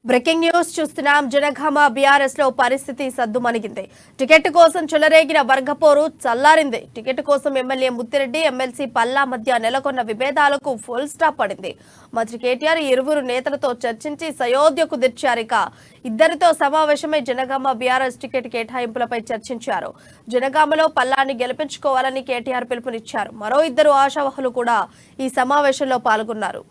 Breaking news చూస్తున్నాం. Janagama BRS లో పరిస్థితి సద్దుమణిగింది. టికెట్ కోసం చెలరేగిన వర్గపోరు చల్లారింది. టికెట్ కోసం ఎమ్మెల్యే ముత్తిరెడ్డి, ఎమ్మెల్సీ పల్లా మధ్య నెలకొన్న విభేదాలకు ఫుల్ స్టాప్ పడింది. మంత్రి కేటీఆర్ ఇరువురు నేతలతో చర్చించి సయోధ్యకు తెచ్చారిక ఇద్దరితో సమావేశమై జనగామ బీఆర్ఎస్ టికెట్ కేటాయింపులపై చర్చించారు. జనగామలో పల్లాని గెలిపించుకోవాలని కేటీఆర్ పిలుపునిచ్చారు. మరో ఇద్దరు ఆశావహులు కూడా ఈ సమావేశంలో పాల్గొన్నారు.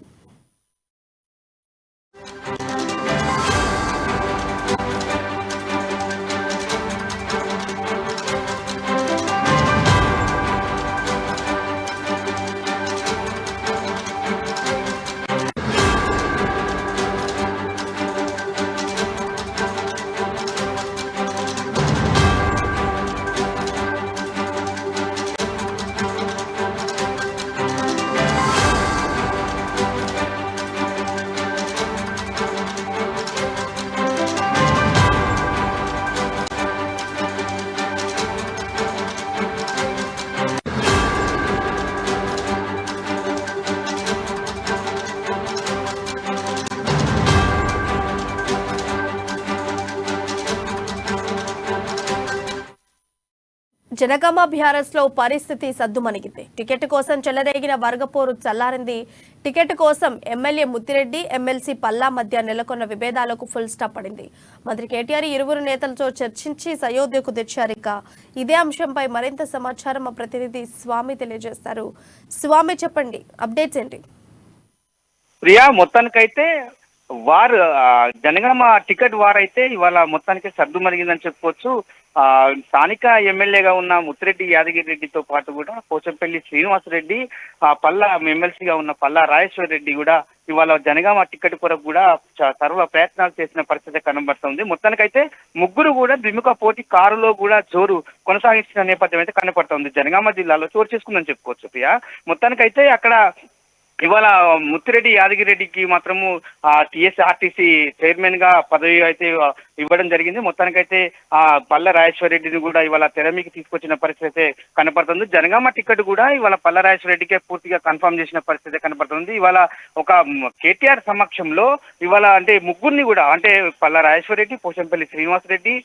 జనగామ బీఆర్ఎస్ లో పరిస్థితి సద్దుమణిగింది. టికెట్ కోసం చెలరేగిన వర్గపోరు చల్లారింది. టికెట్ కోసం ఎమ్మెల్యే ముత్తిరెడ్డి, ఎమ్మెల్సీ పల్లా మధ్య నెలకొన్న విభేదాలకు ఫుల్ స్టాప్ పడింది. మంత్రి కేటీఆర్ ఇరువురు నేతలతో చర్చించి సయోధ్యకు తెచ్చారిక ఇదే అంశంపై మరింత సమాచారం మా ప్రతినిధి స్వామి తెలియజేస్తారు. స్వామి, చెప్పండి, అప్డేట్స్ ఏంటి? ప్రియా, మొత్తానికైతే వారు జనగామ టికెట్ వారైతే ఇవాళ మొత్తానికి సర్దు మరిగిందని చెప్పుకోవచ్చు. స్థానిక ఎమ్మెల్యేగా ఉన్న ముత్తిరెడ్డి యాదగిరి రెడ్డితో పాటు కూడా పోచంపల్లి శ్రీనివాసరెడ్డి, పల్లా ఎమ్మెల్సీగా ఉన్న పల్లా రాజేశ్వర రెడ్డి కూడా ఇవాళ జనగామ టికెట్ కొరకు కూడా సర్వ ప్రయత్నాలు చేసిన పరిస్థితి కనబడుతుంది. మొత్తానికైతే ముగ్గురు కూడా ద్విముఖ పోటీ కారులో కూడా జోరు కొనసాగించిన నేపథ్యం అయితే కనపడుతుంది. జనగామ జిల్లాలో చోటు చేసుకుందని చెప్పుకోవచ్చు. ప్రియా, మొత్తానికైతే అక్కడ ఇవాళ ముత్తిరెడ్డి యాదగిరి రెడ్డికి మాత్రము టీఎస్ఆర్టీసీ చైర్మన్ గా పదవి అయితే ఇవ్వడం జరిగింది. మొత్తానికైతే పల్ల రాజేశ్వర రెడ్డిని కూడా ఇవాళ తెర మీకు తీసుకొచ్చిన పరిస్థితి అయితే కనపడుతుంది. జనగామ టికెట్ కూడా ఇవాళ పల్ల రాజేశ్వర రెడ్డికే పూర్తిగా కన్ఫర్మ్ చేసిన పరిస్థితి కనపడుతుంది. ఇవాళ ఒక కేటీఆర్ సమక్షంలో ఇవాళ అంటే ముగ్గురిని కూడా అంటే పల్ల రాజేశ్వర రెడ్డి, పోచంపల్లి శ్రీనివాస్ రెడ్డి,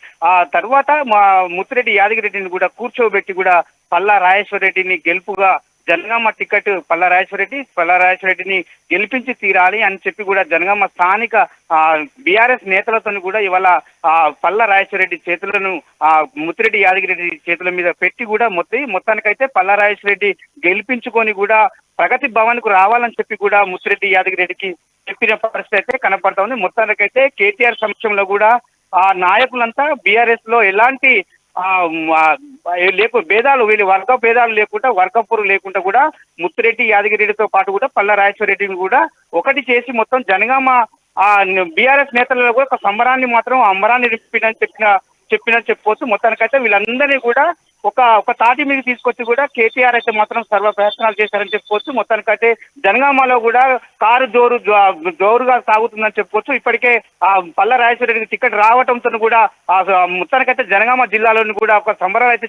తర్వాత మా ముత్తిరెడ్డి యాదగిరి రెడ్డిని కూడా కూర్చోబెట్టి కూడా పల్ల రాజేశ్వర రెడ్డిని గెలుపుగా జనగామ టికెట్ పల్లా రాజేశ్వర రెడ్డిని గెలిపించి తీరాలి అని చెప్పి కూడా జనగామ స్థానిక బీఆర్ఎస్ నేతలతో కూడా ఇవాళ పల్లా రాజేశ్వర రెడ్డి చేతులను ముత్తిరెడ్డి యాదగిరి రెడ్డి చేతుల మీద పెట్టి కూడా మొత్తానికైతే పల్లా రాజేశ్వర రెడ్డి గెలిపించుకొని కూడా ప్రగతి భవన్ కు రావాలని చెప్పి కూడా ముత్తిరెడ్డి యాదగిరి రెడ్డికి చెప్పిన పరిస్థితి అయితే కనపడతా ఉంది. మొత్తానికైతే కేటీఆర్ సమక్షంలో కూడా ఆ నాయకులంతా బీఆర్ఎస్ లో ఎలాంటి భేదాలు వీళ్ళు వర్గ భేదాలు లేకుండా వర్గపురు లేకుండా కూడా ముత్తిరెడ్డి యాదగిరితో పాటు కూడా పల్లా రాజేశ్వర రెడ్డిని కూడా ఒకటి చేసి మొత్తం జనగామ బీఆర్ఎస్ నేతలలో కూడా ఒక సంబరాన్ని మాత్రం అంబరాన్ని చెప్పినని చెప్పుకోవచ్చు. మొత్తానికైతే వీళ్ళందరినీ కూడా ఒక తాటి మీద తీసుకొచ్చి కూడా కేటీఆర్ అయితే మాత్రం సర్వ ప్రయత్నాలు చేశారని చెప్పుకోవచ్చు. మొత్తానికైతే జనగామలో కూడా కారు జోరుగా సాగుతుందని చెప్పుకోవచ్చు. ఇప్పటికే పల్లా రాజేశ్వర రెడ్డికి టికెట్ రావడంతో కూడా మొత్తానికైతే జనగామ జిల్లాలోని కూడా ఒక సంబరాలు అయితే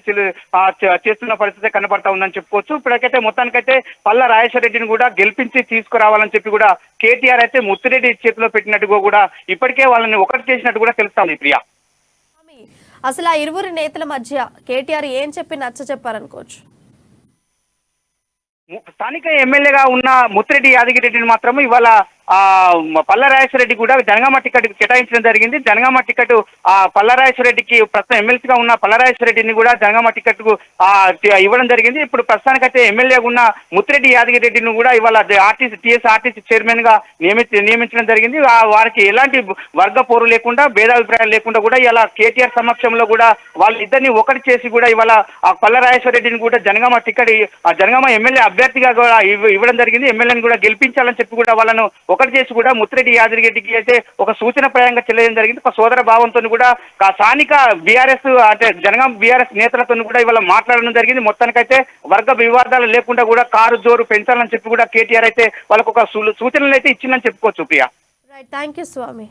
చేస్తున్న పరిస్థితి కనపడతా ఉందని చెప్పుకోవచ్చు. ఇప్పటికైతే మొత్తానికైతే పల్లా రాజేశ్వర రెడ్డిని కూడా గెలిపించి తీసుకురావాలని చెప్పి కూడా కేటీఆర్ అయితే ముత్తిరెడ్డి చేతిలో పెట్టినట్టుగా కూడా ఇప్పటికే వాళ్ళని ఒకటి చేసినట్టు కూడా తెలుస్తుంది. ప్రియా, అసలు ఆ ఇరువురు నేతల మధ్య కేటీఆర్ ఏం చెప్పి నచ్చ చెప్పారనుకోవచ్చు? స్థానిక ఎమ్మెల్యేగా ఉన్న ముత్తిరెడ్డి యాదగిరి రెడ్డిని మాత్రం ఇవాళ పల్లా రాజేశ్వర రెడ్డి కూడా జనగామ టికెట్ కేటాయించడం జరిగింది. జనగామ టికెట్ పల్లా రాజేశ్వర రెడ్డికి ప్రస్తుతం ఎమ్మెల్సీగా ఉన్న పల్లా రాజేశ్వర రెడ్డిని కూడా జనగామ టికెట్ కు ఇవ్వడం జరిగింది. ఇప్పుడు ప్రస్తుతానికైతే ఎమ్మెల్యేగా ఉన్న ముత్తిరెడ్డి యాదగిరి రెడ్డిని కూడా ఇవాళ టీఎస్ఆర్టీసీ చైర్మన్ గా నియమించడం జరిగింది. వారికి ఎలాంటి వర్గ పోరు లేకుండా భేదాభిప్రాయాలు లేకుండా కూడా ఇలా కేటీఆర్ సమక్షంలో కూడా వాళ్ళిద్దరిని ఒకటి చేసి కూడా ఇవాళ పల్లా రాజేశ్వర రెడ్డిని కూడా జనగామ టికెట్ జనగామ ఎమ్మెల్యే అభ్యర్థిగా కూడా ఇవ్వడం జరిగింది. ఎమ్మెల్యేని కూడా గెలిపించాలని చెప్పి కూడా వాళ్ళను ఒకటి చేసి కూడా ముత్తిరెడ్డి యాదగిరి రెడ్డికి అయితే ఒక సూచనప్రాయంగా చెల్లడం జరిగింది. ఒక సోదర భావంతో కూడా స్థానిక బీఆర్ఎస్ అంటే జనగామ బీఆర్ఎస్ నేతలతో కూడా ఇవాళ మాట్లాడడం జరిగింది. మొత్తానికైతే వర్గ వివాదాలు లేకుండా కూడా కారు జోరు పెంచాలని చెప్పి కూడా కేటీఆర్ అయితే వాళ్ళకు ఒక సూచనలు అయితే ఇచ్చిందని చెప్పుకోవచ్చు. Priya, thank you Swamy.